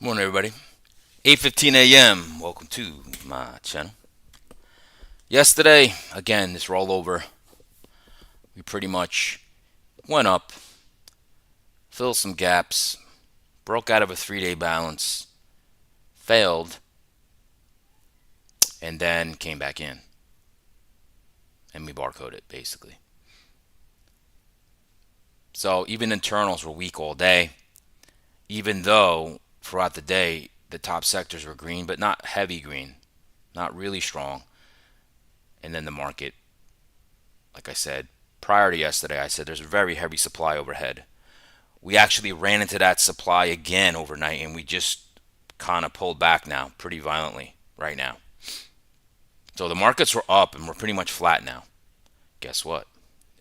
Morning, everybody. 8:15 a.m. Welcome to my channel. Yesterday, again, this rollover, we pretty much went up, filled some gaps, broke out of a 3-day balance, failed, and then came back in, and we barcoded basically. So even internals were weak all day, even though throughout the day the top sectors were green, but not heavy green, not really strong. And then the market, like I said prior to yesterday, I said there's a very heavy supply overhead. We actually ran into that supply again overnight, and we just kind of pulled back now pretty violently right now. So the markets were up and we're pretty much flat now. Guess what?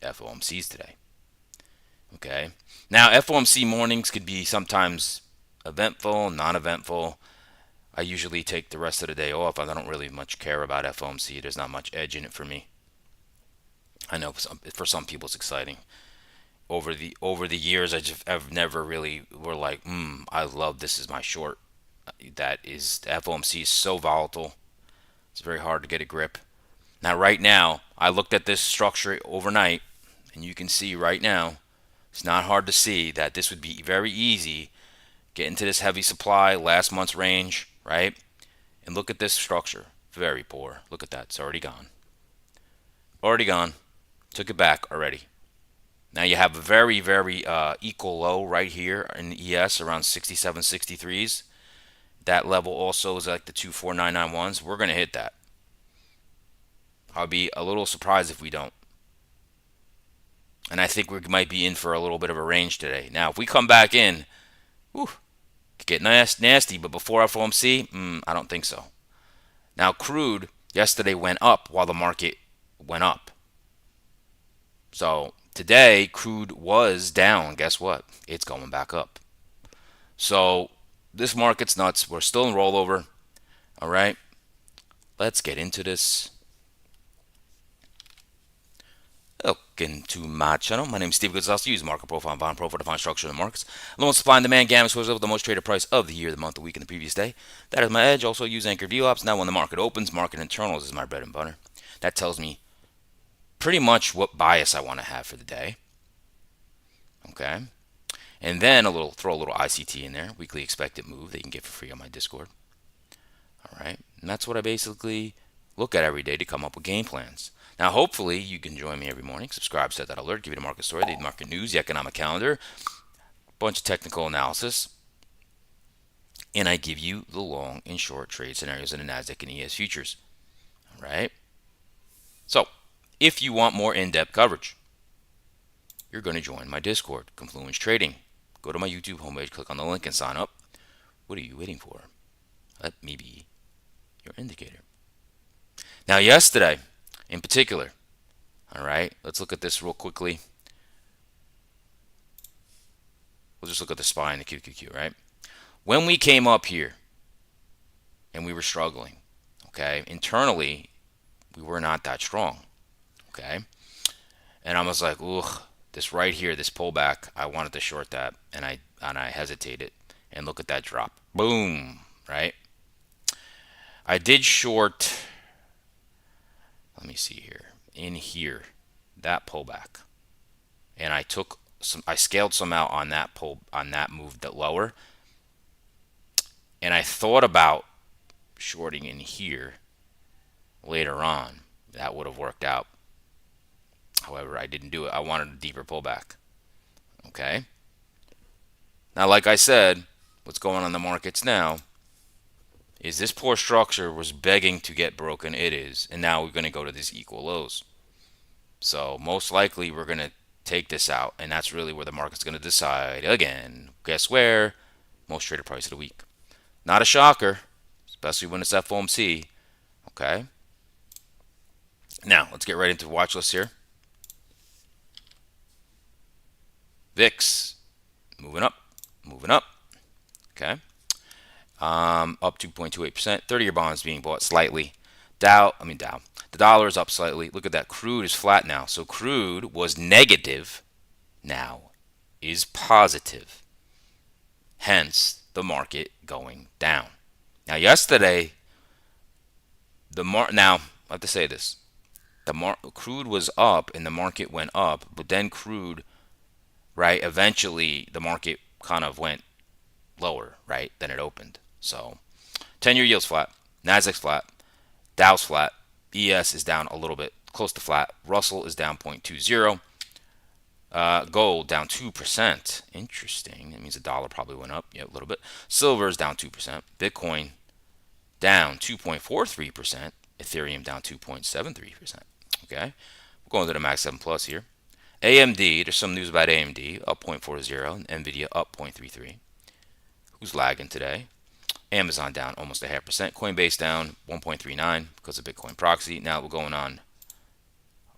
FOMC's today. Okay. Now, FOMC mornings could be sometimes eventful, non eventful. I usually take the rest of the day off. I don't really much care about FOMC. There's not much edge in it for me. I know for some people it's exciting. Over the years, I've never really were like, I love this is my short. That is, the FOMC is so volatile. It's very hard to get a grip. Now, right now, I looked at this structure overnight, and you can see right now, it's not hard to see that this would be very easy. Get into this heavy supply, last month's range, right? And look at this structure. Very poor. Look at that. It's already gone. Already gone. Took it back already. Now you have a very, very equal low right here in the ES around 67, 63s. That level also is like the 24991s. We're going to hit that. I'll be a little surprised if we don't. And I think we might be in for a little bit of a range today. Now, if we come back in, whew, could get nasty, but before FOMC, I don't think so. Now, crude yesterday went up while the market went up. So today, crude was down. Guess what? It's going back up. So this market's nuts. We're still in rollover. All right. Let's get into this. Welcome to my channel. My name is Steve Gonzalez. Use market profile and bond profile to find structure in the markets. Low supply and demand gamut sources of the most traded price of the year, the month, the week, and the previous day. That is my edge. Also use anchor view ops. Now when the market opens, market internals is my bread and butter. That tells me pretty much what bias I want to have for the day. Okay. And then throw a little ICT in there, weekly expected move that you can get for free on my Discord. All right. And that's what I basically look at every day to come up with game plans. Now, hopefully, you can join me every morning. Subscribe, set that alert, give you the market story, the market news, the economic calendar, a bunch of technical analysis, and I give you the long and short trade scenarios in the NASDAQ and ES futures. All right. So, if you want more in-depth coverage, you're going to join my Discord, Confluence Trading. Go to my YouTube homepage, click on the link, and sign up. What are you waiting for? Let me be your indicator. Now, yesterday, in particular, all right, let's look at this real quickly. We'll just look at the SPY and the QQQ, right? When we came up here and we were struggling, okay, internally, we were not that strong, okay? And I was like, ugh, this right here, this pullback, I wanted to short that, and I hesitated. And look at that drop. Boom, right? I did short, let me see here, in here, that pullback. And I scaled some out on that move that lower. And I thought about shorting in here later on. That would have worked out. However, I didn't do it. I wanted a deeper pullback. Okay. Now, like I said, what's going on in the markets now is this poor structure was begging to get broken. It is. And now we're going to go to these equal lows. So most likely we're going to take this out. And that's really where the market's going to decide. Again, guess where? Most traded price of the week. Not a shocker, especially when it's FOMC. Okay. Now, let's get right into the watch list here. VIX, moving up, moving up. Okay. Up 2.28%. 30-year bonds being bought slightly. Dow. The dollar is up slightly. Look at that. Crude is flat now. So crude was negative, now is positive. hence the market going down. Now, yesterday, now I have to say this: crude was up and the market went up, but then crude, right? Eventually, the market kind of went lower, right? Than it opened. So, 10-year yield's flat, Nasdaq's flat, Dow's flat, ES is down a little bit, close to flat. Russell is down 0.20. Gold down 2%. Interesting. That means the dollar probably went up, yeah, a little bit. Silver is down 2%. Bitcoin down 2.43%. Ethereum down 2.73%. Okay, we're going to the Max 7 Plus here. AMD, there's some news about AMD, up 0.40. Nvidia up 0.33. Who's lagging today? Amazon down almost 0.5%. Coinbase down 1.39 because of Bitcoin proxy. Now we're going on.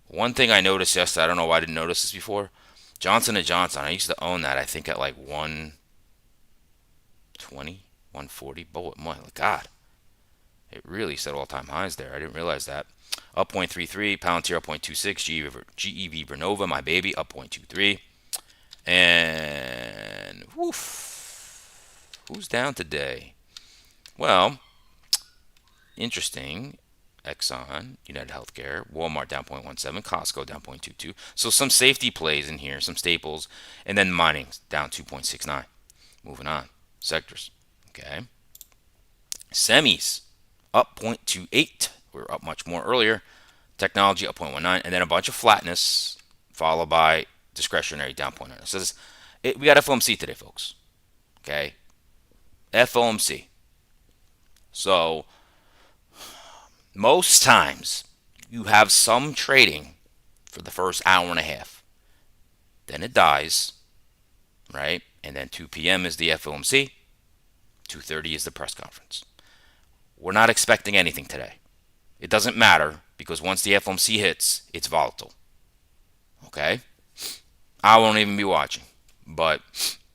One thing I noticed yesterday, I don't know why I didn't notice this before. Johnson & Johnson, I used to own that, I think at like 120, 140. Boy, my God. It really set all-time highs there. I didn't realize that. Up 0.33, Palantir up 0.26, GEV Vernova, my baby, up 0.23. And who's down today? Well, interesting. Exxon, United Healthcare, Walmart down 0.17, Costco down 0.22. So some safety plays in here, some staples, and then mining down 2.69. Moving on. Sectors. Okay. Semis up 0.28. We were up much more earlier. Technology up 0.19, and then a bunch of flatness, followed by discretionary down 0.9. So we got FOMC today, folks. Okay. FOMC. So most times you have some trading for the first hour and a half. Then it dies, right? And then 2 p.m. is the FOMC. 2:30 is the press conference. We're not expecting anything today. It doesn't matter because once the FOMC hits, it's volatile. Okay? I won't even be watching. But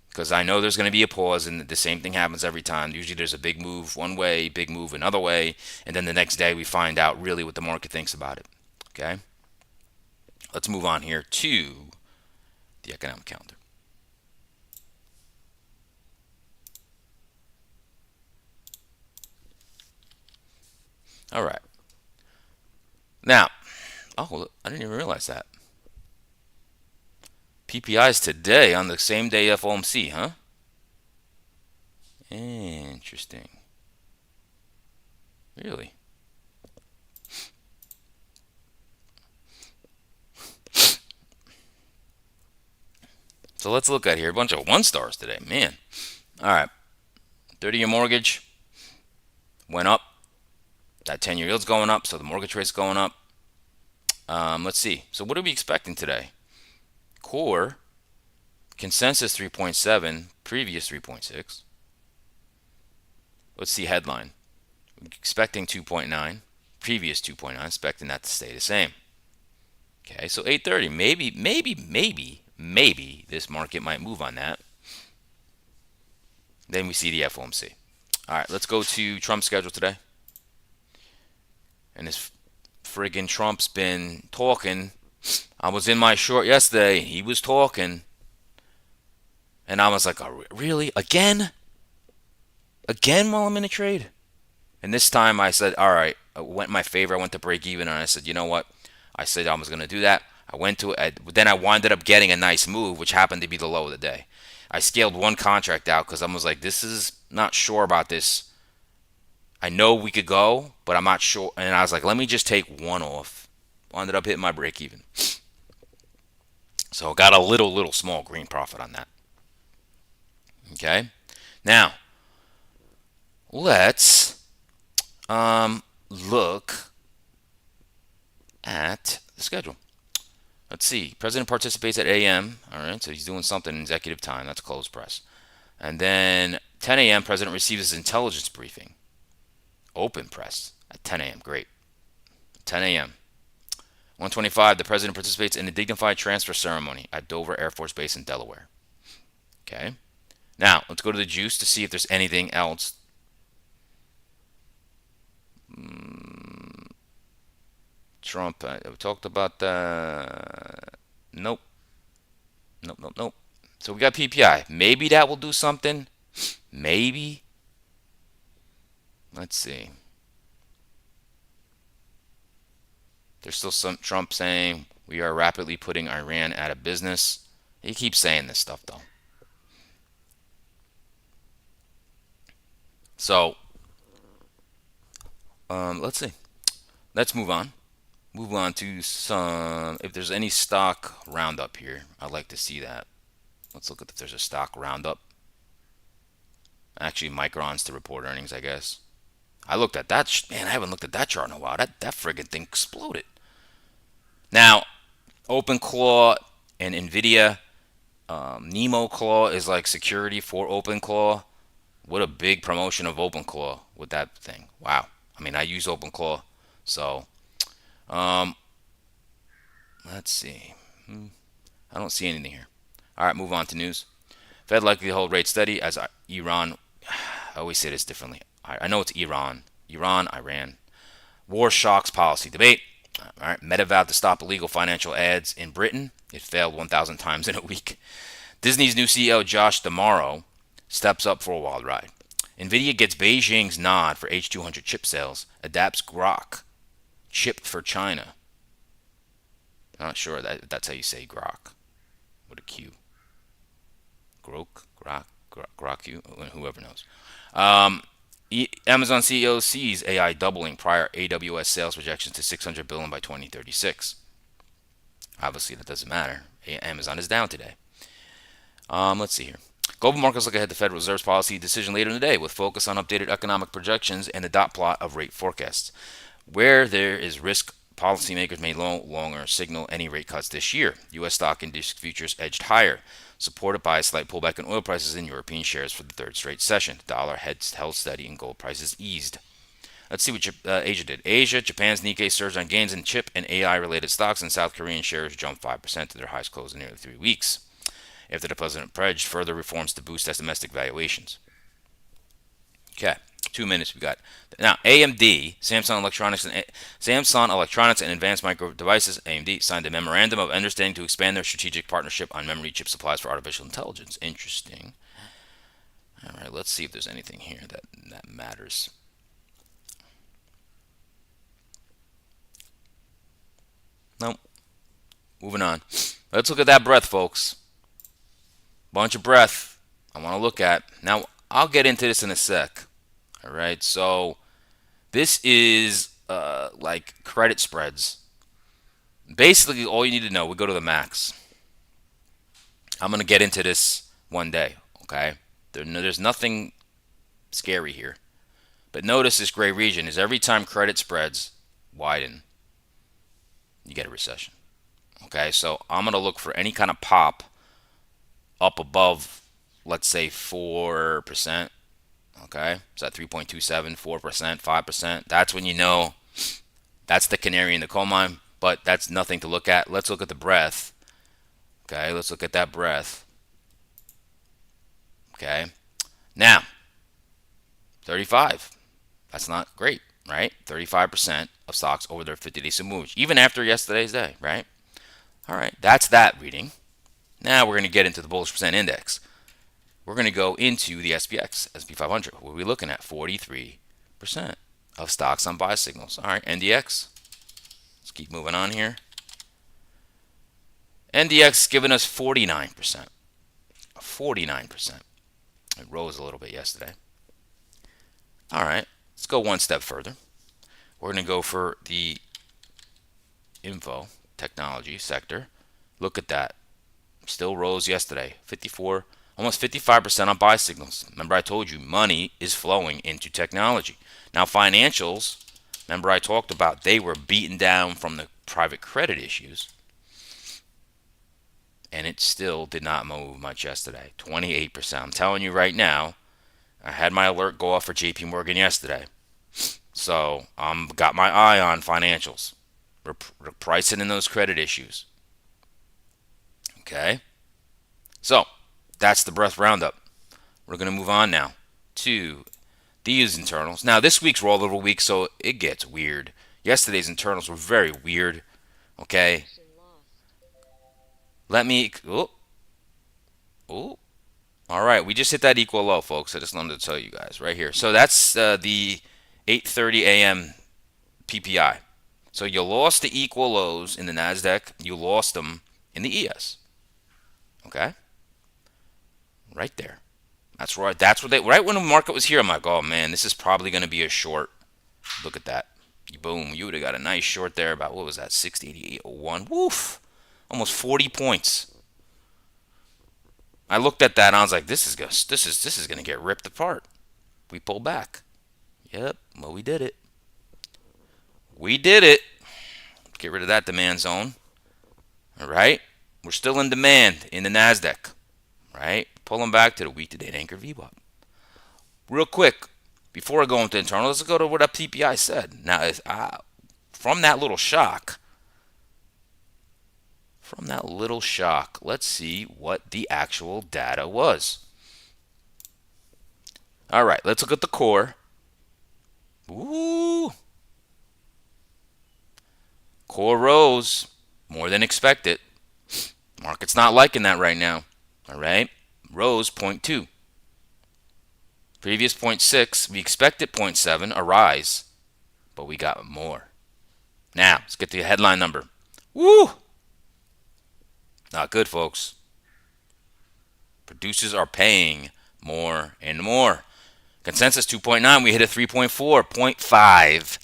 because I know there's going to be a pause and the same thing happens every time. Usually there's a big move one way, big move another way, and then the next day we find out really what the market thinks about it. Okay? Let's move on here to the economic calendar. All right. Now, oh, I didn't even realize that. PPIs today on the same day FOMC, huh? Interesting. Really? So let's look at here. A bunch of 1-stars today, man. All right. 30-year mortgage went up. That 10-year yield's going up, so the mortgage rate's going up. Let's see. So what are we expecting today? Core consensus 3.7, previous 3.6. Let's see headline. Expecting 2.9, previous 2.9, expecting that to stay the same. Okay, so 8:30, maybe this market might move on that. Then we see the FOMC. All right, let's go to Trump's schedule today. And this friggin' Trump's been talking. I was in my short yesterday. He was talking. And I was like, oh, really? Again? Again while I'm in a trade? And this time I said, all right, I went in my favor. I went to break even. And I said, you know what? I said I was going to do that. I went to it. Then I wound up getting a nice move, which happened to be the low of the day. I scaled one contract out because I was like, this is not sure about this. I know we could go, but I'm not sure. And I was like, let me just take one off. Ended up hitting my break even. So I got a little small green profit on that. Okay. Now, let's look at the schedule. Let's see. President participates at a.m. All right. So he's doing something in executive time. That's closed press. And then 10 a.m. President receives his intelligence briefing. Open press at 10 a.m. Great. 10 a.m. 1:25, the president participates in a dignified transfer ceremony at Dover Air Force Base in Delaware. Okay. Now, let's go to the juice to see if there's anything else. Trump, we talked about nope. So we got PPI. Maybe that will do something. Maybe. Let's see. There's still some Trump saying we are rapidly putting Iran out of business. He keeps saying this stuff though. So let's see. Let's move on. Move on to some. If there's any stock roundup here, I'd like to see that. Let's look at if there's a stock roundup. Actually, Micron's to report earnings, I guess. I looked at that. Man, I haven't looked at that chart in a while. That friggin' thing exploded. Now, OpenClaw and NVIDIA. Nemo Claw is like security for OpenClaw. What a big promotion of OpenClaw with that thing. Wow. I mean, I use OpenClaw. So, um, let's see. I don't see anything here. All right, move on to news. Fed likely to hold rates steady as Iran. I always say this differently. I know it's Iran. Iran. War shocks policy debate. All right, Meta vowed to stop illegal financial ads in Britain. It failed 1,000 times in a week. Disney's new CEO, Josh D'Amaro, steps up for a wild ride. NVIDIA gets Beijing's nod for H200 chip sales, adapts Grok chip for China. I'm not sure that's how you say Grok with a Q. Grok, whoever knows. Um, Amazon CEO sees AI doubling prior AWS sales projections to 600 billion by 2036. Obviously, that doesn't matter. Amazon is down today. Let's see here. Global markets look ahead to Federal Reserve's policy decision later in the day with focus on updated economic projections and the dot plot of rate forecasts. Where there is risk, policymakers may no longer signal any rate cuts this year. U.S. stock index futures edged higher, supported by a slight pullback in oil prices and European shares for the third straight session. The dollar held steady and gold prices eased. Let's see what Asia did. Japan's Nikkei surged on gains in chip and AI-related stocks, and South Korean shares jumped 5% to their highest close in nearly 3 weeks after the president pledged further reforms to boost domestic valuations. Okay, 2 minutes we got. Now, AMD, Samsung Electronics and Advanced Micro Devices, AMD, signed a memorandum of understanding to expand their strategic partnership on memory chip supplies for artificial intelligence. Interesting. All right, let's see if there's anything here that matters. Nope. Moving on. Let's look at that breadth, folks. Bunch of breadth I want to look at. Now, I'll get into this in a sec. All right, so this is like credit spreads. Basically, all you need to know, we go to the max. I'm going to get into this one day, okay? There's nothing scary here. But notice this gray region is every time credit spreads widen, you get a recession. Okay, so I'm going to look for any kind of pop up above, let's say, 4%. Okay, so at 3.27, 4%, 5%. That's when you know that's the canary in the coal mine, but that's nothing to look at. Let's look at the breadth. Okay, let's look at that breadth. Okay, now 35. That's not great, right? 35% of stocks over their 50 days of moves, even after yesterday's day, right? All right, that's that reading. Now we're going to get into the bullish percent index. We're going to go into the SPX, SP 500. What are we looking at? 43% of stocks on buy signals. All right, NDX. Let's keep moving on here. NDX giving us 49%. 49%. It rose a little bit yesterday. All right, let's go one step further. We're going to go for the info technology sector. Look at that. Still rose yesterday. 54, almost 55% on buy signals. Remember I told you money is flowing into technology. Now financials, remember I talked about they were beaten down from the private credit issues. And it still did not move much yesterday. 28%. I'm telling you right now, I had my alert go off for JP Morgan yesterday. So got my eye on financials. We're pricing in those credit issues. Okay? So, that's the breadth roundup. We're going to move on now to these internals. Now, this week's rollover week, so it gets weird. Yesterday's internals were very weird. Okay? Let me... Oh. All right, we just hit that equal low, folks. I just wanted to tell you guys right here. So that's the 8:30 a.m. PPI. So you lost the equal lows in the Nasdaq. You lost them in the ES. Okay, right there. That's right. That's what they. Right when the market was here, I'm like, oh man, this is probably going to be a short. Look at that. Boom. You would have got a nice short there. About what was that? 688.01. Woof. Almost 40 points. I looked at that and I was like, this is gonna get ripped apart. We pulled back. Yep. Well, we did it. We did it. Get rid of that demand zone. All right. We're still in demand in the Nasdaq. Right. Pulling back to the week to date anchor VWAP. Real quick, before I go into internal, let's go to what that PPI said. Now, from that little shock, let's see what the actual data was. All right, let's look at the core. Ooh. Core rose more than expected. Market's not liking that right now. All right, rose 0.2. Previous 0.6, we expected 0.7, a rise, but we got more. Now, let's get the headline number. Woo! Not good, folks. Producers are paying more and more. Consensus 2.9, we hit a 3.4, 0.5,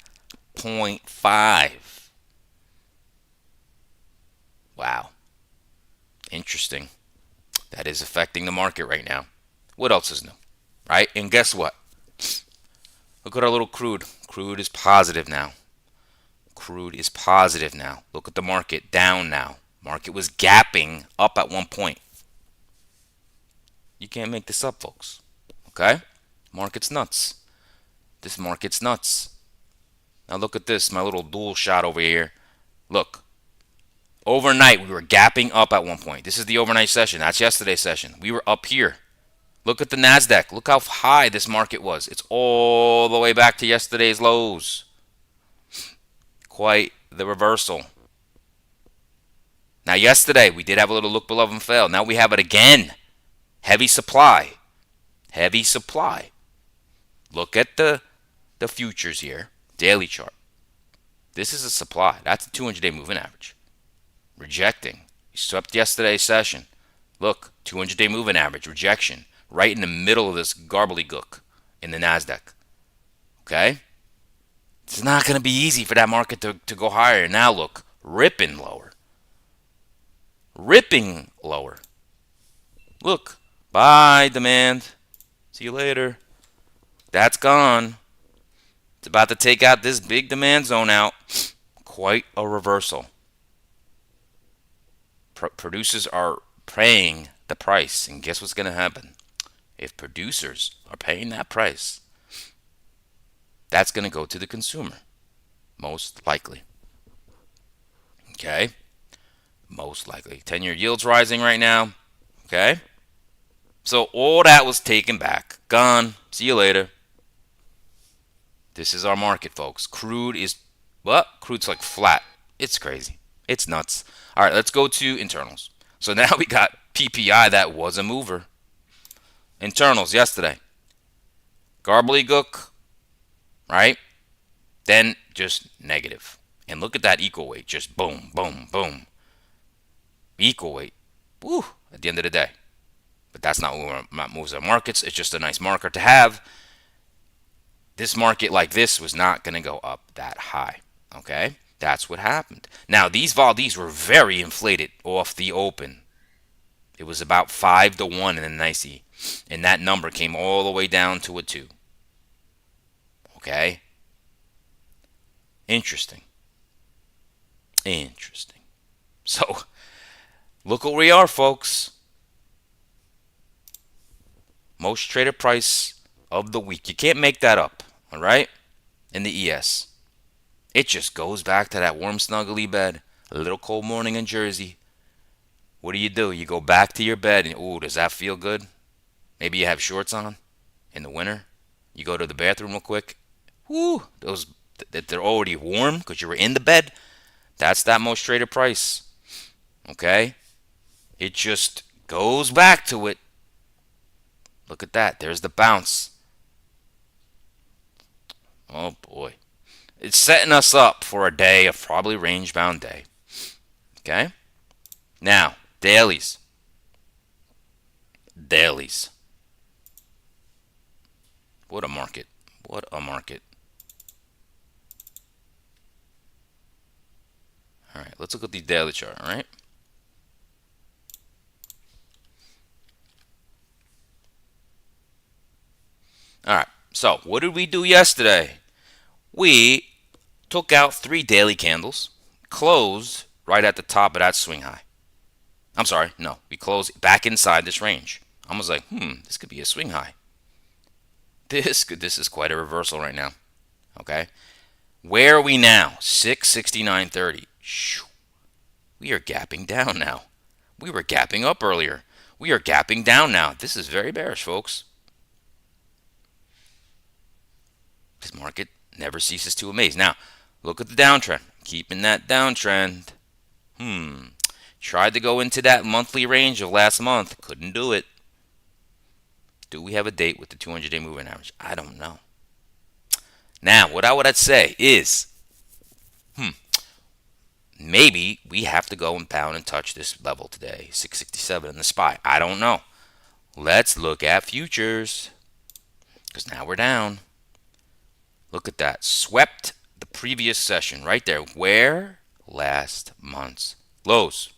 0.5. Wow. Interesting. That is affecting the market right now. What else is new? Right? And guess what? Look at our little crude. Crude is positive now. Crude is positive now. Look at the market, down now. Market was gapping up at one point. You can't make this up, folks. Okay? Market's nuts. This market's nuts. Now look at this, my little dual shot over here. Look. Overnight, we were gapping up at one point. This is the overnight session. That's yesterday's session. We were up here. Look at the Nasdaq. Look how high this market was. It's all the way back to yesterday's lows. Quite the reversal. Now, yesterday, we did have a little look below and fail. Now we have it again. Heavy supply. Heavy supply. Look at the futures here. Daily chart. This is a supply. That's a 200-day moving average. Rejecting. You swept yesterday's session. Look, 200-day moving average. Rejection. Right in the middle of this gobbledygook in the Nasdaq. Okay? It's not going to be easy for that market to go higher. Now look, ripping lower. Ripping lower. Look, buy demand. See you later. That's gone. It's about to take out this big demand zone out. Quite a reversal. Producers are paying the price. And guess what's going to happen? If producers are paying that price, that's going to go to the consumer. Most likely. Okay? Most likely. 10-year yields rising right now. Okay? So all that was taken back. Gone. See you later. This is our market, folks. Crude is, what? Crude's like flat. It's crazy. It's nuts. All right, let's go to internals. So now we got PPI that was a mover. Internals yesterday. Gobbledygook, right? Then just negative. And look at that equal weight. Just boom, boom, boom. Equal weight. Woo, at the end of the day. But that's not what moves our markets. It's just a nice marker to have. This market like this was not going to go up that high. Okay? That's what happened. Now, these were very inflated off the open. It was about 5-1 in the NYSE. And that number came all the way down to a 2. Okay? Interesting. Interesting. So, look where we are, folks. Most traded price of the week. You can't make that up. All right? In the ES. It just goes back to that warm, snuggly bed. A little cold morning in Jersey. What do? You go back to your bed and, ooh, does that feel good? Maybe you have shorts on in the winter. You go to the bathroom real quick. Woo, they're already warm because you were in the bed. That's that most traded price. Okay? It just goes back to it. Look at that. There's the bounce. Oh boy. It's setting us up for a day of probably range bound day. Okay? Now, dailies. Dailies. What a market. What a market. All right, let's look at the daily chart, all right? All right, so what did we do yesterday? We took out 3 daily candles, closed right at the top of that swing high. I'm sorry, no, we closed back inside this range. I was like, this could be a swing high. This is quite a reversal right now. Okay, where are we now? 669.30. We are gapping down now. We were gapping up earlier. We are gapping down now. This is very bearish, folks. This market never ceases to amaze. Now, look at the downtrend. Keeping that downtrend. Tried to go into that monthly range of last month. Couldn't do it. Do we have a date with the 200-day moving average? I don't know. Now, what I would say is, maybe we have to go and pound and touch this level today, 667 in the SPY. I don't know. Let's look at futures, because now we're down. Look at that. Swept the previous session right there. Where? Last month's lows.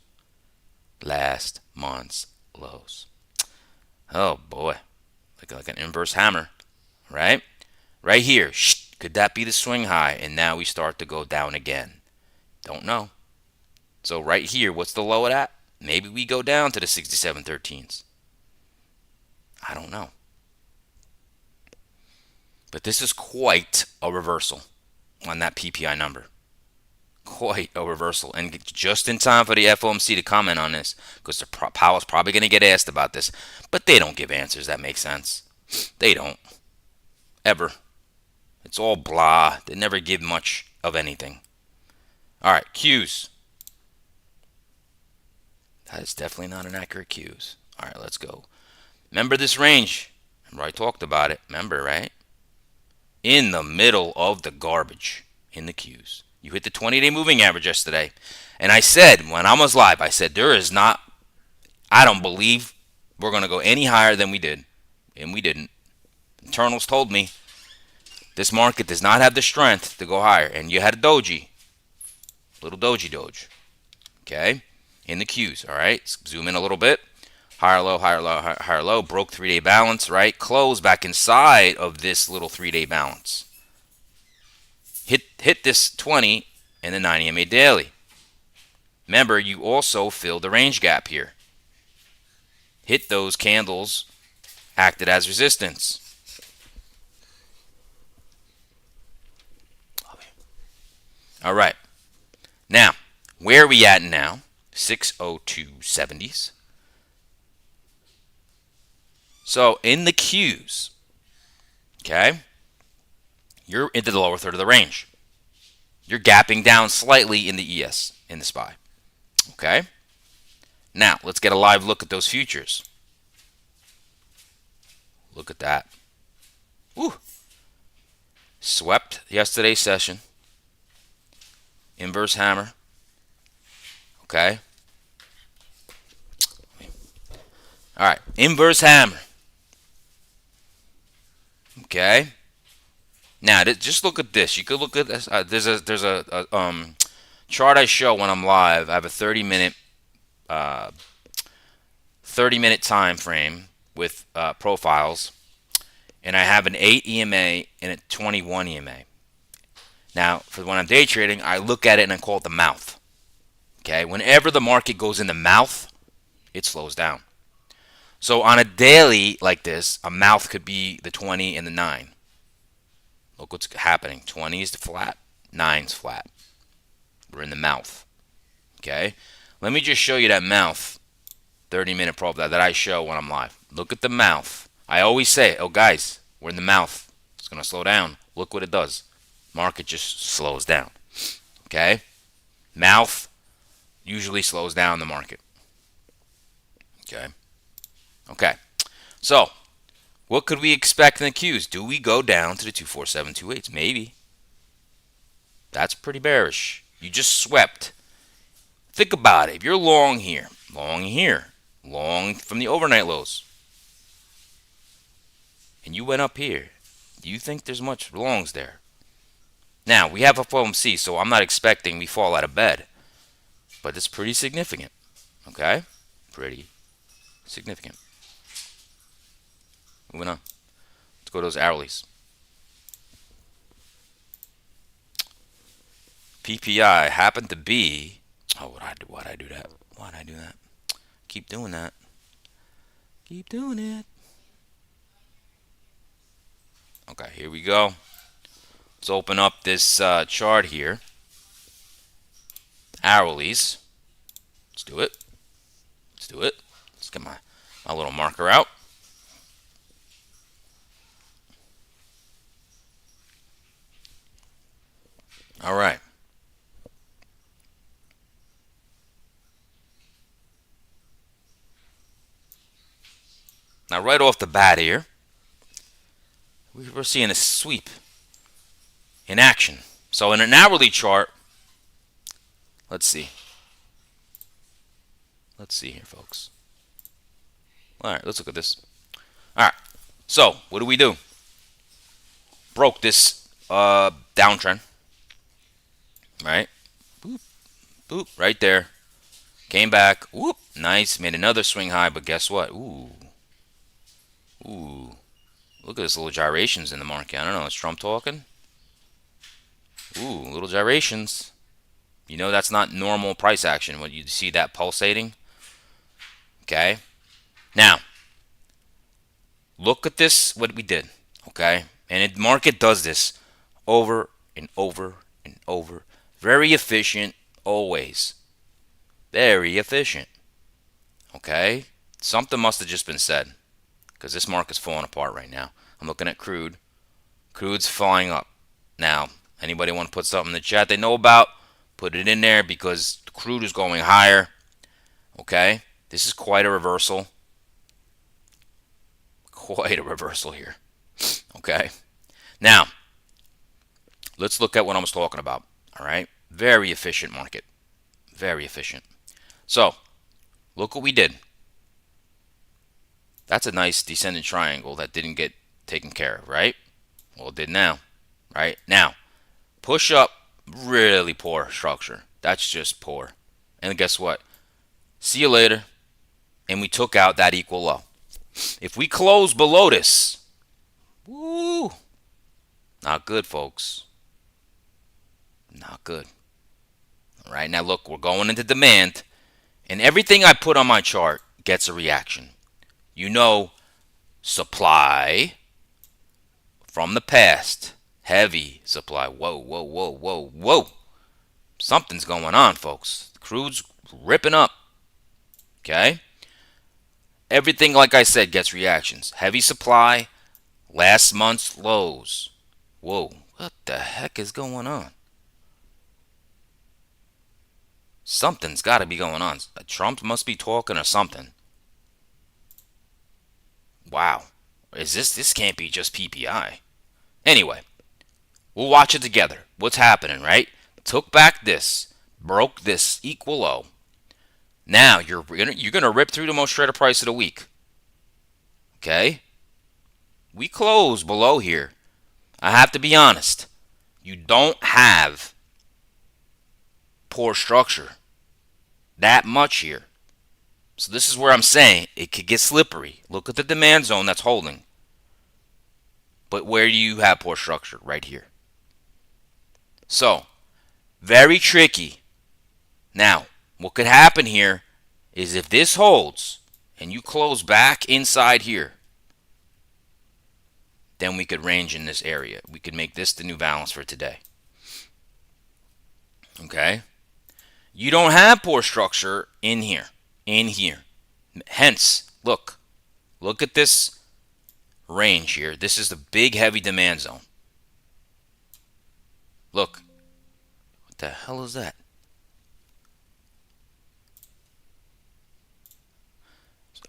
Last month's lows. Oh boy. Like an inverse hammer, right? Right here. Could that be the swing high? And now we start to go down again. Don't know. So right here, what's the low of that? Maybe we go down to the 67.13s. I don't know. But this is quite a reversal on that PPI number. Quite a reversal. And just in time for the FOMC to comment on this, because Powell's probably going to get asked about this. But they don't give answers that make sense. They don't. Ever. It's all blah. They never give much of anything. All right, Qs. That is definitely not an accurate Qs. All right, let's go. Remember this range? Remember I talked about it. Remember, right? In the middle of the garbage in the Qs. You hit the 20-day moving average yesterday. And I said, when I was live, I said, I don't believe we're going to go any higher than we did. And we didn't. Internals told me this market does not have the strength to go higher. And you had a doji. Little doji. Okay? In the Qs, all right? Zoom in a little bit. Higher low, higher low, higher low. Broke 3-day balance, right? Close back inside of this little 3-day balance. Hit this 20 and the 90 MA daily. Remember, you also filled the range gap here. Hit those candles, acted as resistance. All right. Now, where are we at now? 602.70s. So in the Qs, okay, you're into the lower third of the range. You're gapping down slightly in the ES, in the SPY. Okay? Now, let's get a live look at those futures. Look at that. Woo! Swept yesterday's session. Inverse hammer. Okay? All right, inverse hammer. Okay? Now, just look at this. You could look at this. There's a chart I show when I'm live. I have a 30-minute time frame with profiles, and I have an 8 EMA and a 21 EMA. Now, for when I'm day trading, I look at it and I call it the mouth. Okay? Whenever the market goes in the mouth, it slows down. So on a daily like this, a mouth could be the 20 and the 9. Look what's happening. 20 is flat, 9's flat. We're in the mouth. Okay? Let me just show you that mouth 30-minute profile that I show when I'm live. Look at the mouth. I always say, oh guys, we're in the mouth. It's going to slow down. Look what it does. Market just slows down. Okay? Mouth usually slows down the market. Okay? Okay. So, What could we expect in the Qs? Do we go down to the 24728s? Maybe. That's pretty bearish. You just swept. Think about it. If you're long here, long from the overnight lows, and you went up here, do you think there's much longs there? Now, we have a FOMC, so I'm not expecting we fall out of bed. But it's pretty significant. Okay? Pretty significant. Moving on. Let's go to those hourlies. PPI happened to be... Oh, why'd I do that? Why'd I do that? Keep doing that. Keep doing it. Okay, here we go. Let's open up this chart here. Hourlies. Let's do it. Let's do it. Let's get my little marker out. All right. Now, right off the bat here, we're seeing a sweep in action. So in an hourly chart, let's see. Let's see here, folks. All right, let's look at this. All right, so what do? Broke this downtrend, right? Boop, boop, right there. Came back, whoop, nice, made another swing high, but guess what? Ooh, look at this little gyrations in the market. I don't know, is Trump talking? Ooh, little gyrations. You know that's not normal price action when you see that pulsating. Okay, now look at this, what we did. Okay, and the market does this over and over and over. Very efficient, always. Very efficient. Okay, something must have just been said because this market's falling apart right now. I'm looking at crude. Crude's flying up. Now, anybody want to put something in the chat they know about? Put it in there because the crude is going higher. Okay, this is quite a reversal. Quite a reversal here. Okay, now let's look at what I was talking about. All right, very efficient market. Very efficient. So, look what we did. That's a nice descending triangle that didn't get taken care of, right? Well, it did now, right? Now, push up, really poor structure. That's just poor. And guess what? See you later. And we took out that equal low. If we close below this, woo, not good, folks. Not good. All right, now look, we're going into demand. And everything I put on my chart gets a reaction. You know, supply from the past. Heavy supply. Whoa, whoa, whoa, whoa, whoa. Something's going on, folks. Crude's ripping up. Okay? Everything, like I said, gets reactions. Heavy supply, last month's lows. Whoa, what the heck is going on? Something's got to be going on. Trump must be talking or something. Wow. This can't be just PPI. Anyway, we'll watch it together. What's happening, right? Took back this, broke this equal low. Now you're gonna rip through the most traded price of the week. Okay? We close below here. I have to be honest. You don't have poor structure that much here. So this is where I'm saying it could get slippery. Look at the demand zone that's holding. But where do you have poor structure? Right here. So, very tricky. Now, what could happen here is if this holds and you close back inside here, then we could range in this area. We could make this the new balance for today. Okay? You don't have poor structure in here. Hence, look at this range here. This is the big heavy demand zone. Look. What the hell is that?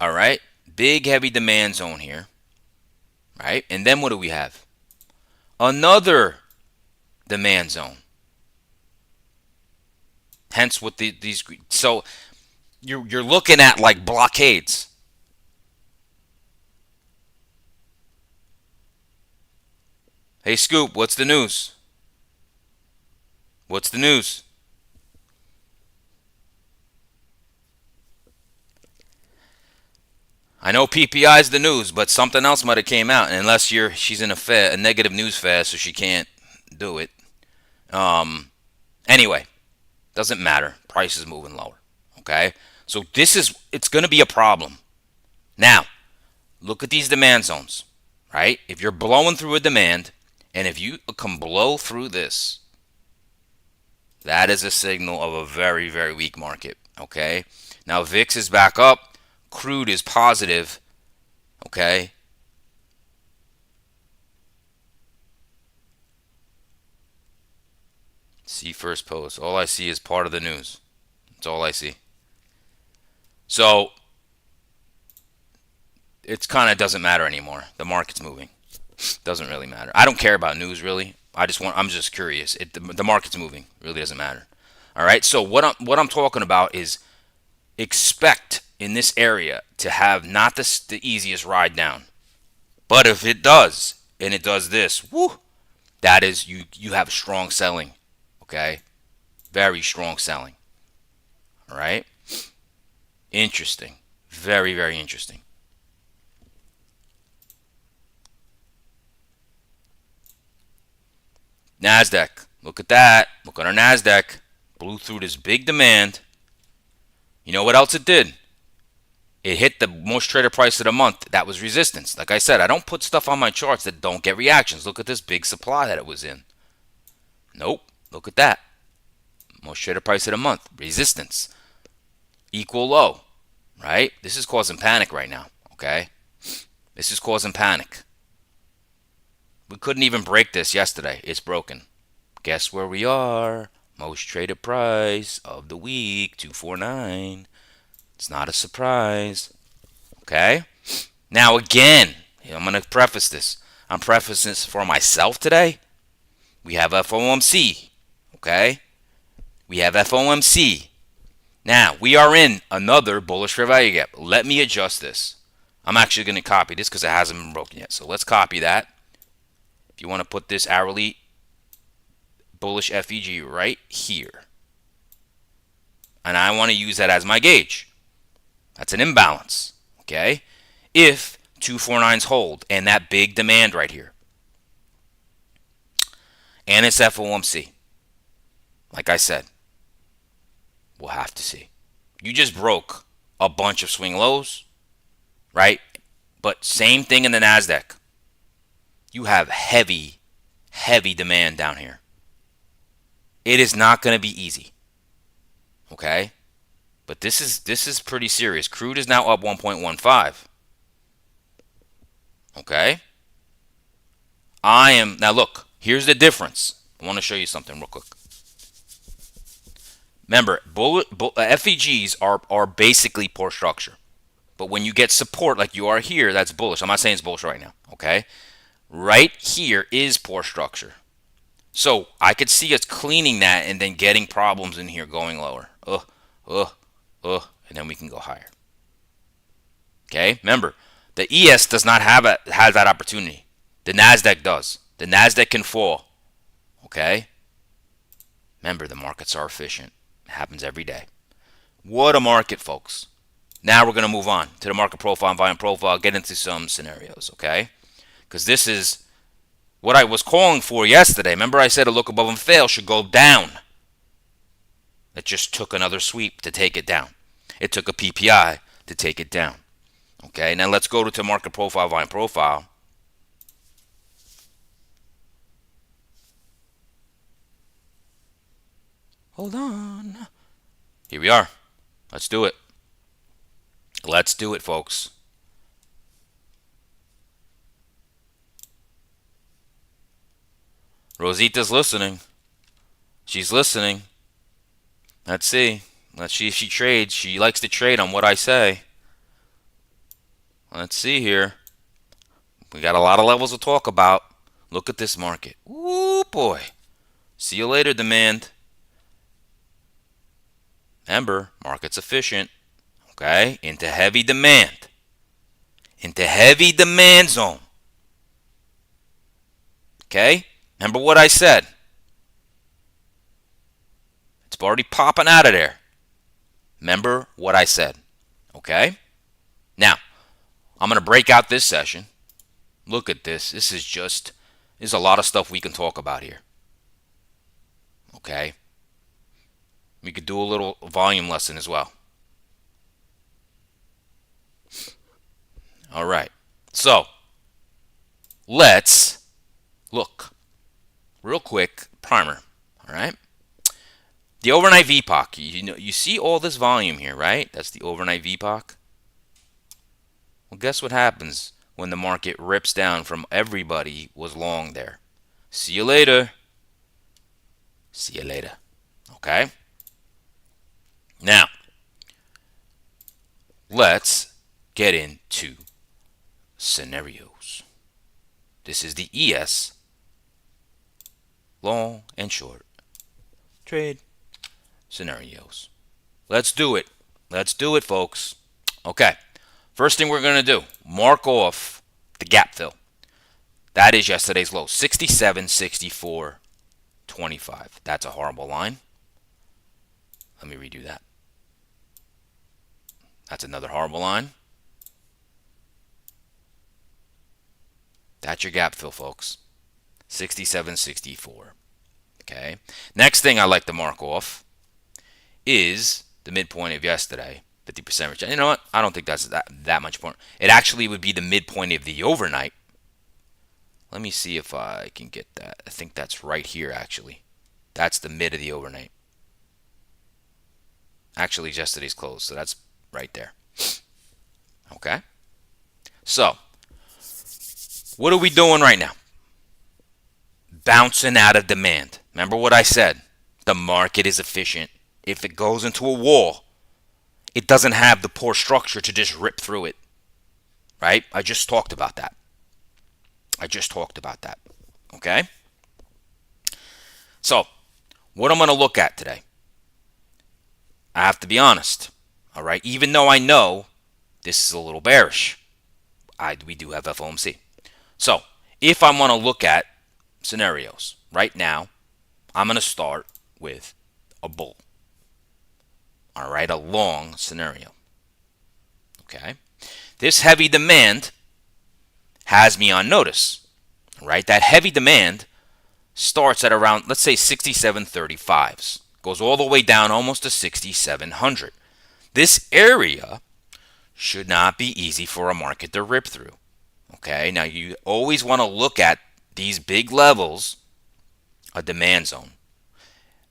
All right. Big heavy demand zone here. right? And then what do we have? Another demand zone. Hence, what these so you're looking at like blockades. Hey, Scoop, what's the news? What's the news? I know PPI is the news, but something else might have came out. And unless she's in a negative news fast, so she can't do it. Anyway, doesn't matter. Price is moving lower. Okay, so it's going to be a problem. Now, look at these demand zones, right? If you're blowing through a demand, and if you can blow through this, that is a signal of a very, very weak market. Okay, now VIX is back up. Crude is positive. Okay. See first post. All I see is part of the news. That's all I see. So it's kind of doesn't matter anymore. The market's moving. Doesn't really matter. I don't care about news really. I'm just curious. The market's moving. It really doesn't matter. All right. So what I'm talking about is expect in this area to have not the easiest ride down. But if it does, and it does this, whoo, that is you have strong selling. Okay? Very strong selling. All right? Interesting. Very, very interesting. NASDAQ. Look at that. Look at our NASDAQ. Blew through this big demand. You know what else it did? It hit the most traded price of the month. That was resistance. Like I said, I don't put stuff on my charts that don't get reactions. Look at this big supply that it was in. Nope. Look at that. Most traded price of the month. Resistance. Equal low. Right? This is causing panic right now. Okay? This is causing panic. We couldn't even break this yesterday. It's broken. Guess where we are? Most traded price of the week, 249. It's not a surprise. Okay? Now again, I'm going to preface this. I'm prefacing this for myself today. We have FOMC. Okay? We have FOMC. Now, we are in another bullish fair value gap. Let me adjust this. I'm actually going to copy this because it hasn't been broken yet. So let's copy that. If you want to put this hourly bullish FEG right here. And I want to use that as my gauge. That's an imbalance. Okay? If 249s hold and that big demand right here. And it's FOMC. Like I said, we'll have to see. You just broke a bunch of swing lows, right? But same thing in the NASDAQ. You have heavy, heavy demand down here. It is not going to be easy. Okay? But this is pretty serious. Crude is now up 1.15. Okay? Now look, here's the difference. I want to show you something real quick. Remember, FEGs are basically poor structure. But when you get support like you are here, that's bullish. I'm not saying it's bullish right now. Okay? Right here is poor structure. So I could see us cleaning that and then getting problems in here going lower. And then we can go higher. Okay? Remember, the ES does not have that opportunity. The NASDAQ does. The NASDAQ can fall. Okay? Remember, the markets are efficient. It happens every day. What a market, folks. Now we're going to move on to the market profile and volume profile, get into some scenarios, okay? Because this is what I was calling for yesterday. Remember I said a look above and fail should go down. It just took another sweep to take it down. It took a PPI to take it down. Okay, now let's go to market profile, volume profile. Hold on. Here we are. Let's do it. Let's do it, folks. Rosita's listening. She's listening. Let's see. Let's see if she trades. She likes to trade on what I say. Let's see here. We got a lot of levels to talk about. Look at this market. Ooh, boy. See you later, demand. Remember, market's efficient. Okay? Into heavy demand. Into heavy demand zone. Okay? Remember what I said. It's already popping out of there. Remember what I said. Okay? Now, I'm going to break out this session. Look at this. There's a lot of stuff we can talk about here. Okay? We could do a little volume lesson as well. All right. So, let's look real quick. Primer. All right? The overnight VPOC. You see all this volume here, right? That's the overnight VPOC. Well, guess what happens when the market rips down from everybody was long there? See you later. See you later. Okay? Now, let's get into scenarios. This is the ES, long and short trade scenarios. Let's do it. Let's do it, folks. Okay. First thing we're going to do, mark off the gap fill. That is yesterday's low, 67.64.25. That's a horrible line. Let me redo that. That's another horrible line. That's your gap fill, folks. 67.64. Okay. Next thing I like to mark off is the midpoint of yesterday, 50% return. You know what? I don't think that's that much important. It actually would be the midpoint of the overnight. Let me see if I can get that. I think that's right here, actually. That's the mid of the overnight. Actually, yesterday's close, so that's right there. Okay? So, what are we doing right now? Bouncing out of demand. Remember what I said? The market is efficient. If it goes into a wall, it doesn't have the poor structure to just rip through it. Right? I just talked about that. Okay? So, what I'm going to look at today, I have to be honest. All right? Even though I know this is a little bearish, we do have FOMC. So, if I'm going to look at scenarios right now, I'm going to start with a bull. All right, a long scenario. Okay. This heavy demand has me on notice. All right, that heavy demand starts at around, let's say, 67.35s. Goes all the way down almost to 6,700. This area should not be easy for a market to rip through. Okay, now you always want to look at these big levels, a demand zone,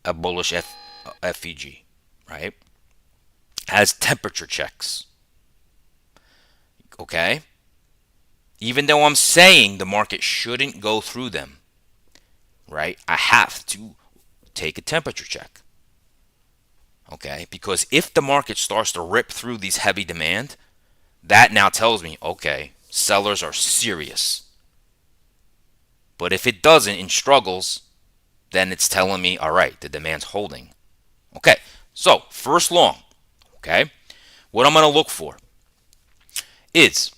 a bullish FEG, right? Has temperature checks. Okay? Even though I'm saying the market shouldn't go through them, right? I have to take a temperature check. Okay? Because if the market starts to rip through these heavy demand, that now tells me, okay, sellers are serious. But if it doesn't and struggles, then it's telling me, all right, the demand's holding. Okay, so first long, okay, what I'm going to look for is,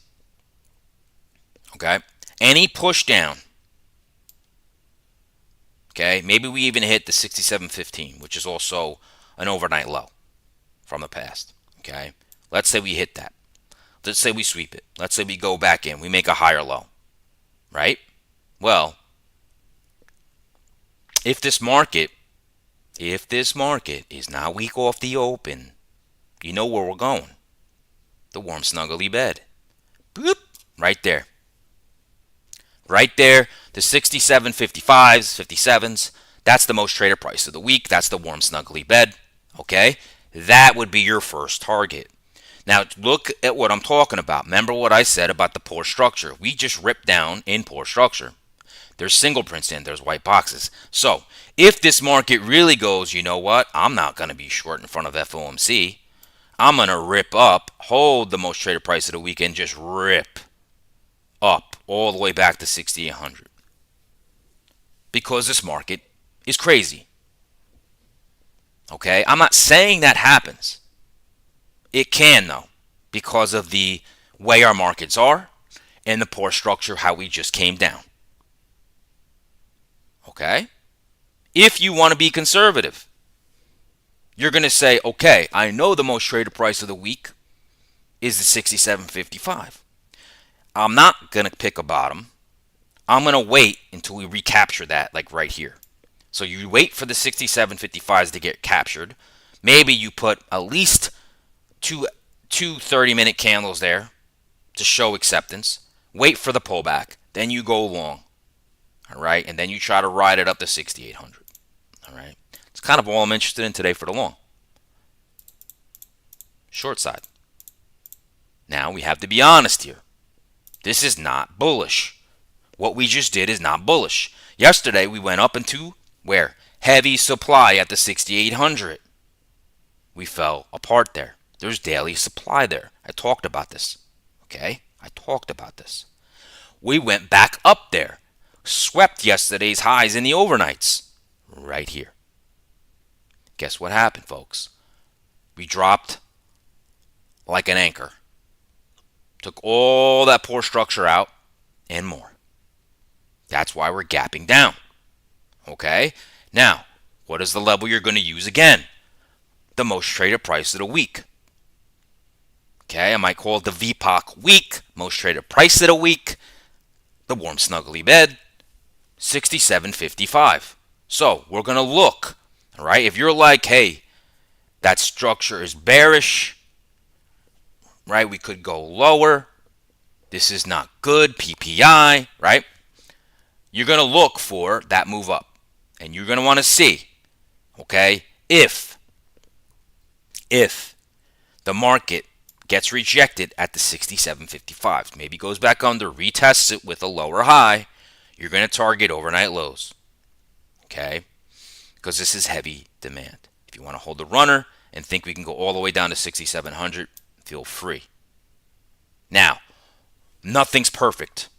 okay, any push down, okay, maybe we even hit the 67.15, which is also an overnight low from the past, okay. Let's say we hit that. Let's say we sweep it. Let's say we go back in. We make a higher low, right? Well, if this market is not weak off the open, you know where we're going. The warm, snuggly bed. Boop, right there. Right there, the 67.55s, 57s, that's the most traded price of the week. That's the warm, snuggly bed, okay? That would be your first target. Now, look at what I'm talking about. Remember what I said about the poor structure. We just ripped down in poor structure. There's single prints in, there's white boxes. So, if this market really goes, you know what? I'm not going to be short in front of FOMC. I'm going to rip up, hold the most traded price of the weekend, just rip up all the way back to 6,800 because this market is crazy. Okay, I'm not saying that happens. It can though, because of the way our markets are and the poor structure, how we just came down. Okay, if you want to be conservative, you're going to say, okay, I know the most traded price of the week is the 67.55. I'm not going to pick a bottom. I'm going to wait until we recapture that, like right here. So you wait for the 67.55s to get captured. Maybe you put at least two 30-minute candles there to show acceptance. Wait for the pullback. Then you go long. All right. And then you try to ride it up to 6,800. All right. It's kind of all I'm interested in today for the long. Short side. Now we have to be honest here. This is not bullish. What we just did is not bullish. Yesterday we went up into where? Heavy supply at the 6,800. We fell apart there. There's daily supply there. I talked about this. Okay? I talked about this. We went back up there. Swept yesterday's highs in the overnights. Right here. Guess what happened, folks? We dropped like an anchor. Took all that poor structure out and more. That's why we're gapping down. Okay? Now, what is the level you're going to use again? The most traded price of the week. Okay, I might call it the VPOC week, most traded price of the week, the warm snuggly bed, 67.55. So we're going to look, all right? If you're like, hey, that structure is bearish, right? We could go lower. This is not good, PPI, right? You're going to look for that move up. And you're going to want to see, okay, if the market gets rejected at the 67.55, maybe goes back under, retests it with a lower high, you're going to target overnight lows, okay, because this is heavy demand. If you want to hold the runner and think we can go all the way down to 6,700, feel free. Now, nothing's perfect.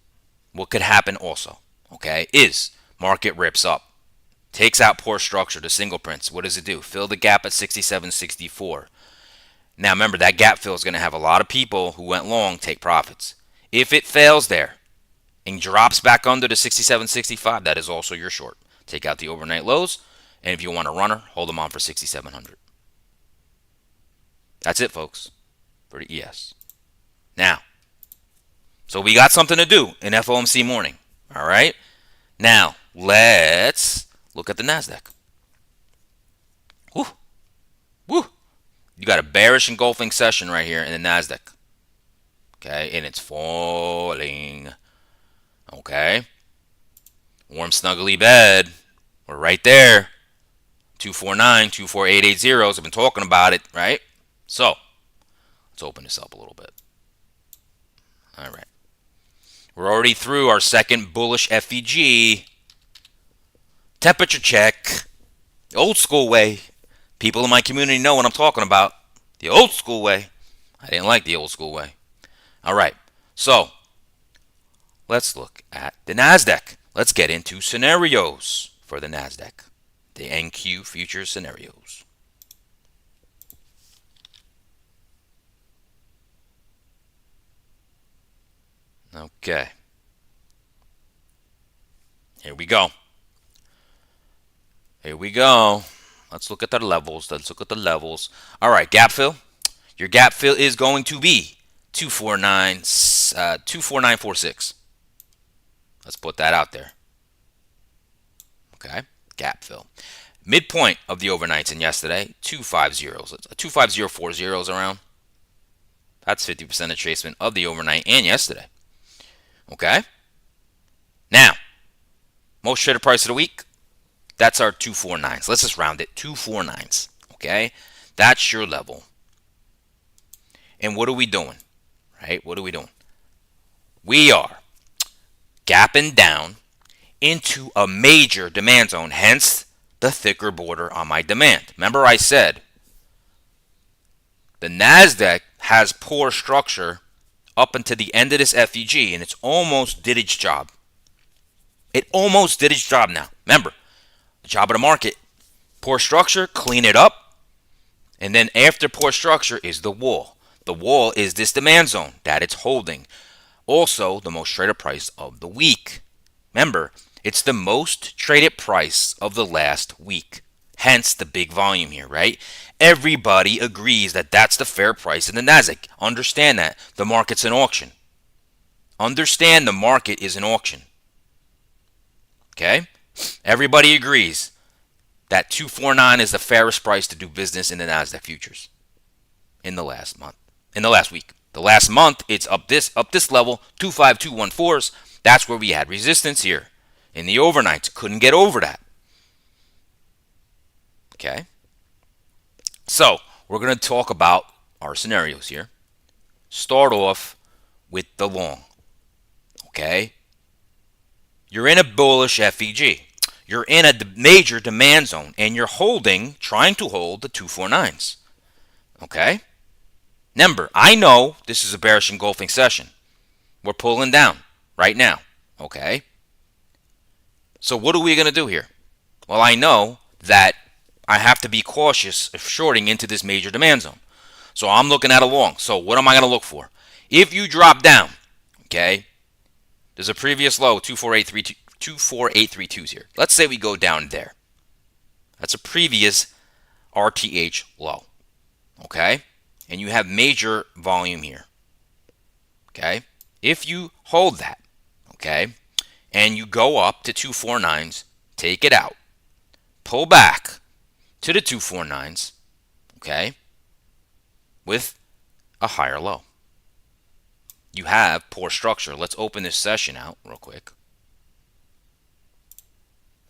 What could happen also, okay, is market rips up. Takes out poor structure to single prints. What does it do? Fill the gap at 67.64. Now remember, that gap fill is going to have a lot of people who went long take profits. If it fails there and drops back under the 67.65, that is also your short. Take out the overnight lows, and if you want a runner, hold them on for 6,700. That's it, folks, for the ES. Now, so we got something to do in FOMC morning. All right? Now, let's look at the NASDAQ. Woo. Woo. You got a bearish engulfing session right here in the NASDAQ. Okay, and it's falling. Okay. Warm snuggly bed. We're right there. 249, 24880. I've been talking about it, right? So, let's open this up a little bit. All right. We're already through our second bullish FEG. Temperature check. The old school way. People in my community know what I'm talking about. The old school way. I didn't like the old school way. All right. So, let's look at the NASDAQ. Let's get into scenarios for the NASDAQ. The NQ future scenarios. Okay. Here we go. Here we go. Let's look at the levels. Let's look at the levels. All right, gap fill. Your gap fill is going to be 249.46. Let's put that out there. Okay, gap fill. Midpoint of the overnights in yesterday, 250. 25040 is around. That's 50% retracement of the overnight and yesterday. Okay. Now, most traded price of the week. That's our 249s. Let's just round it. 249s. Okay? That's your level. And what are we doing? Right? What are we doing? We are gapping down into a major demand zone, hence the thicker border on my demand. Remember I said the NASDAQ has poor structure up until the end of this FEG, and it's almost did its job. It almost did its job now. Remember, the job of the market, poor structure, clean it up, and then after poor structure is the wall. The wall is this demand zone that it's holding. Also, the most traded price of the week. Remember, it's the most traded price of the last week. Hence the big volume here, right? Everybody agrees that that's the fair price in the Nasdaq. Understand that. The market's an auction. Understand the market is an auction. Okay? Everybody agrees that 249 is the fairest price to do business in the Nasdaq futures in the last month. In the last week. The last month, it's up this level, 25214s. That's where we had resistance here. In the overnights, couldn't get over that. Okay? So, we're going to talk about our scenarios here. Start off with the long. Okay? You're in a bullish FEG. You're in a major demand zone, and you're trying to hold the 249s. Okay? Remember, I know this is a bearish engulfing session. We're pulling down right now. Okay? So what are we going to do here? Well, I know that I have to be cautious of shorting into this major demand zone. So I'm looking at a long. So what am I going to look for? If you drop down, okay, there's a previous low, 24832s here. Let's say we go down there. That's a previous RTH low. Okay? And you have major volume here. Okay? If you hold that, okay, and you go up to 249s, take it out. Pull back to the 249s, okay, with a higher low. You have poor structure. Let's open this session out real quick.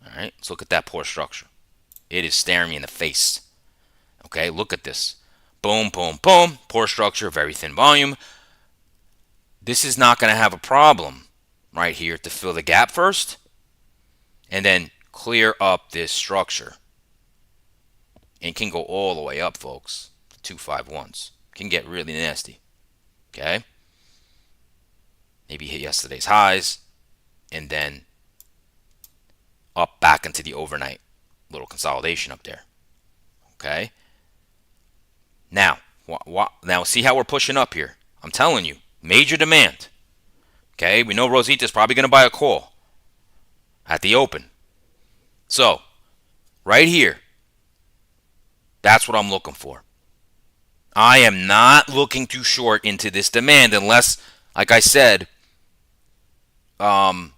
All right, let's look at that poor structure. It is staring me in the face. Okay, look at this. Boom, boom, boom. Poor structure, very thin volume. This is not going to have a problem right here to fill the gap first and then clear up this structure. And can go all the way up, folks. 251s. Can get really nasty. Okay? Maybe hit yesterday's highs and then up back into the overnight little consolidation up there. Okay? Now see how we're pushing up here. I'm telling you, major demand. Okay, we know Rosita's probably going to buy a call at the open. So, right here, that's what I'm looking for. I am not looking to short into this demand unless, like I said, the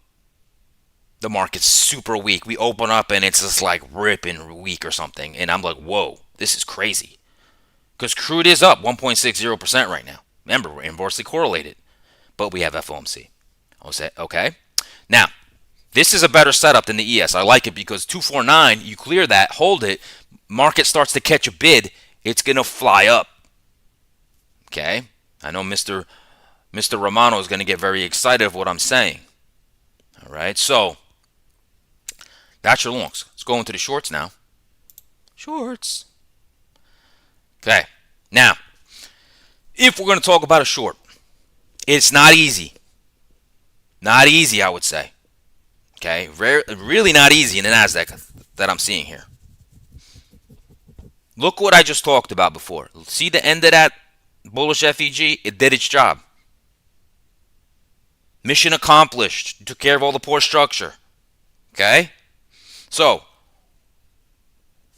market's super weak. We open up and it's just like ripping weak or something. And I'm like, whoa, this is crazy. Because crude is up 1.60% right now. Remember, we're inversely correlated. But we have FOMC. Okay? Now, this is a better setup than the ES. I like it because 249, you clear that, hold it, market starts to catch a bid, it's going to fly up. Okay? I know Mr. Romano is going to get very excited of what I'm saying. All right? So, that's your longs. Let's go into the shorts now. Shorts. Okay, now, if we're going to talk about a short, it's not easy. Not easy, I would say. Okay, really not easy in the Nasdaq that I'm seeing here. Look what I just talked about before. See the end of that bullish FEG? It did its job. Mission accomplished. Took care of all the poor structure. Okay? So,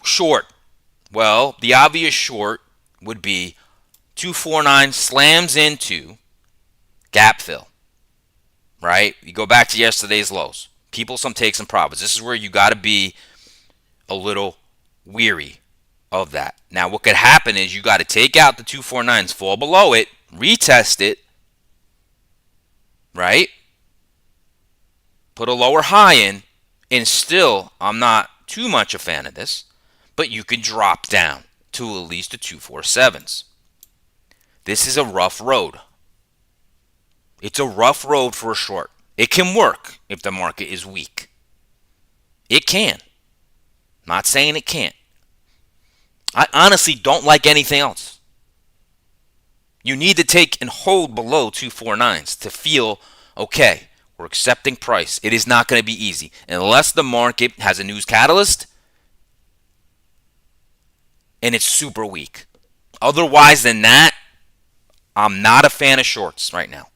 short. Well, the obvious short would be 249 slams into gap fill. Right? You go back to yesterday's lows. People some takes and profits. This is where you got to be a little weary of that. Now, what could happen is you got to take out the 249s, fall below it, retest it, right? Put a lower high in, and still, I'm not too much a fan of this. But you can drop down to at least the 247s. This is a rough road. It's a rough road for a short. It can work if the market is weak. It can. Not saying it can't. I honestly don't like anything else. You need to take and hold below 249s to feel okay. We're accepting price. It is not going to be easy unless the market has a news catalyst and it's super weak. Otherwise than that, I'm not a fan of shorts right now.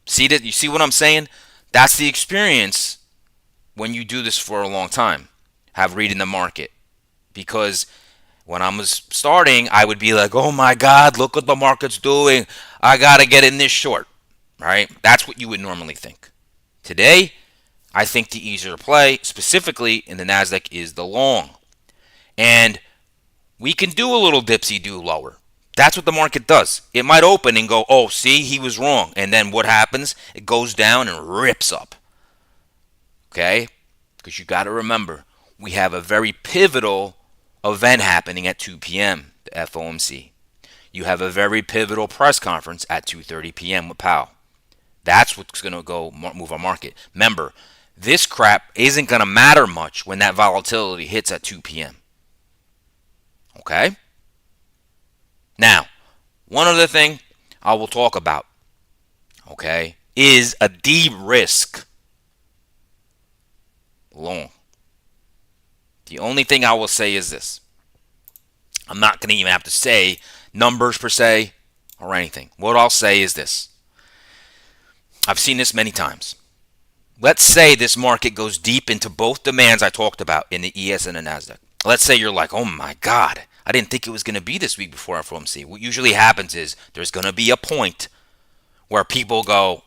See that? You see what I'm saying? That's the experience when you do this for a long time. Have reading the market. Because when I was starting, I would be like, oh my God, look what the market's doing. I got to get in this short. Right? That's what you would normally think. Today, I think the easier play, specifically in the NASDAQ, is the long. And we can do a little dipsy-do lower. That's what the market does. It might open and go, oh, see, he was wrong. And then what happens? It goes down and rips up. Okay? Because you got to remember, we have a very pivotal event happening at 2 p.m., the FOMC. You have a very pivotal press conference at 2:30 p.m. with Powell. That's what's going to go move our market. Remember, this crap isn't going to matter much when that volatility hits at 2 p.m. Okay? Now, one other thing I will talk about, okay, is a de-risk long. The only thing I will say is this. I'm not going to even have to say numbers per se or anything. What I'll say is this. I've seen this many times. Let's say this market goes deep into both demands I talked about in the ES and the NASDAQ. Let's say you're like, oh my God, I didn't think it was going to be this week before FOMC. What usually happens is there's going to be a point where people go,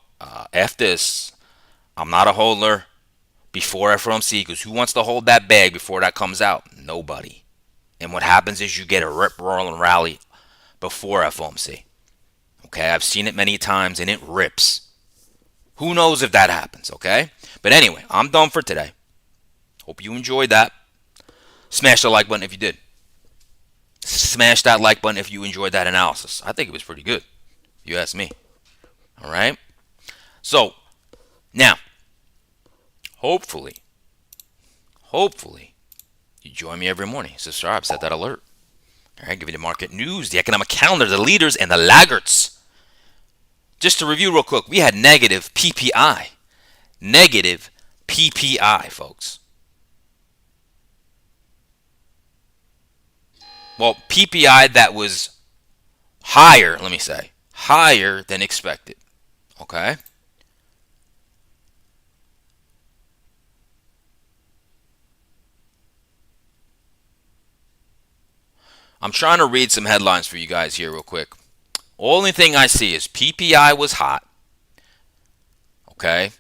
F this, I'm not a holder before FOMC, because who wants to hold that bag before that comes out? Nobody. And what happens is you get a rip, roll, and rally before FOMC. Okay, I've seen it many times and it rips. Who knows if that happens, okay? But anyway, I'm done for today. Hope you enjoyed that. Smash the like button if you did. Smash that like button if you enjoyed that analysis. I think it was pretty good, if you ask me. All right? So, now, hopefully, you join me every morning. Subscribe, set that alert. All right, give you the market news, the economic calendar, the leaders, and the laggards. Just to review real quick, we had negative PPI. Negative PPI, folks. Well, PPI that was higher, let me say, higher than expected. Okay? I'm trying to read some headlines for you guys here real quick. Only thing I see is PPI was hot. Okay?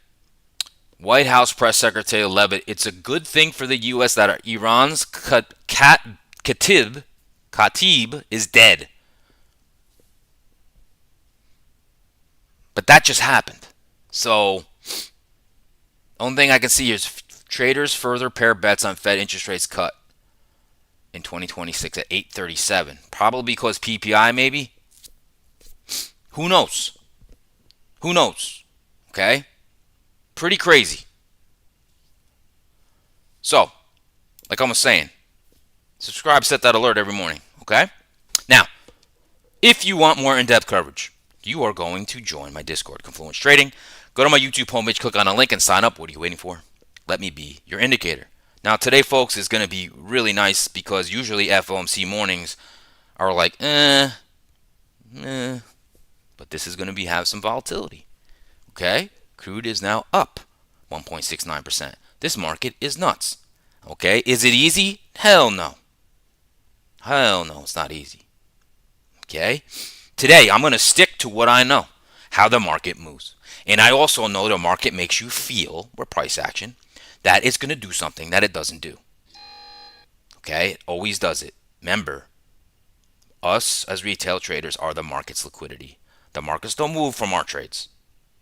White House Press Secretary Levitt, it's a good thing for the U.S. that Iran's Khatib is dead. But that just happened. So, only thing I can see is traders further pair bets on Fed interest rates cut in 2026 at 837. Probably because PPI maybe. Who knows? Who knows? Okay? Pretty crazy. So, like I was saying, subscribe, set that alert every morning. Okay? Now, if you want more in-depth coverage, you are going to join my Discord, Confluence Trading. Go to my YouTube homepage, click on a link, and sign up. What are you waiting for? Let me be your indicator. Now, today, folks, is going to be really nice because usually FOMC mornings are like, but this is going to have some volatility. Okay? Crude is now up 1.69%. This market is nuts. Okay? Is it easy? Hell no. Hell no, it's not easy. Okay? Today, I'm going to stick to what I know, how the market moves. And I also know the market makes you feel, with price action, that it's going to do something that it doesn't do. Okay? It always does it. Remember, us as retail traders are the market's liquidity. The markets don't move from our trades.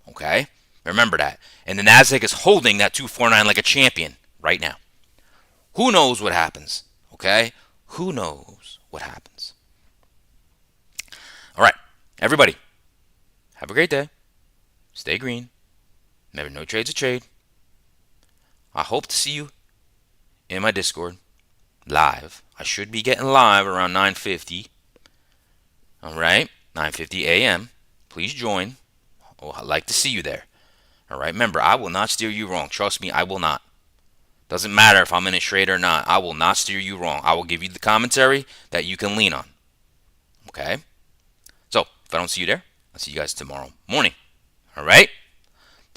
Okay? Remember that. And the NASDAQ is holding that 249 like a champion right now. Who knows what happens? Okay? Who knows what happens? All right. Everybody, have a great day. Stay green. Remember, no trade's a trade. I hope to see you in my Discord live. I should be getting live around 9:50. All right? 9:50 a.m. Please join. Oh, I'd like to see you there. All right. Remember, I will not steer you wrong. Trust me, I will not. Doesn't matter if I'm in a trade or not. I will not steer you wrong. I will give you the commentary that you can lean on. Okay? So, if I don't see you there, I'll see you guys tomorrow morning. All right?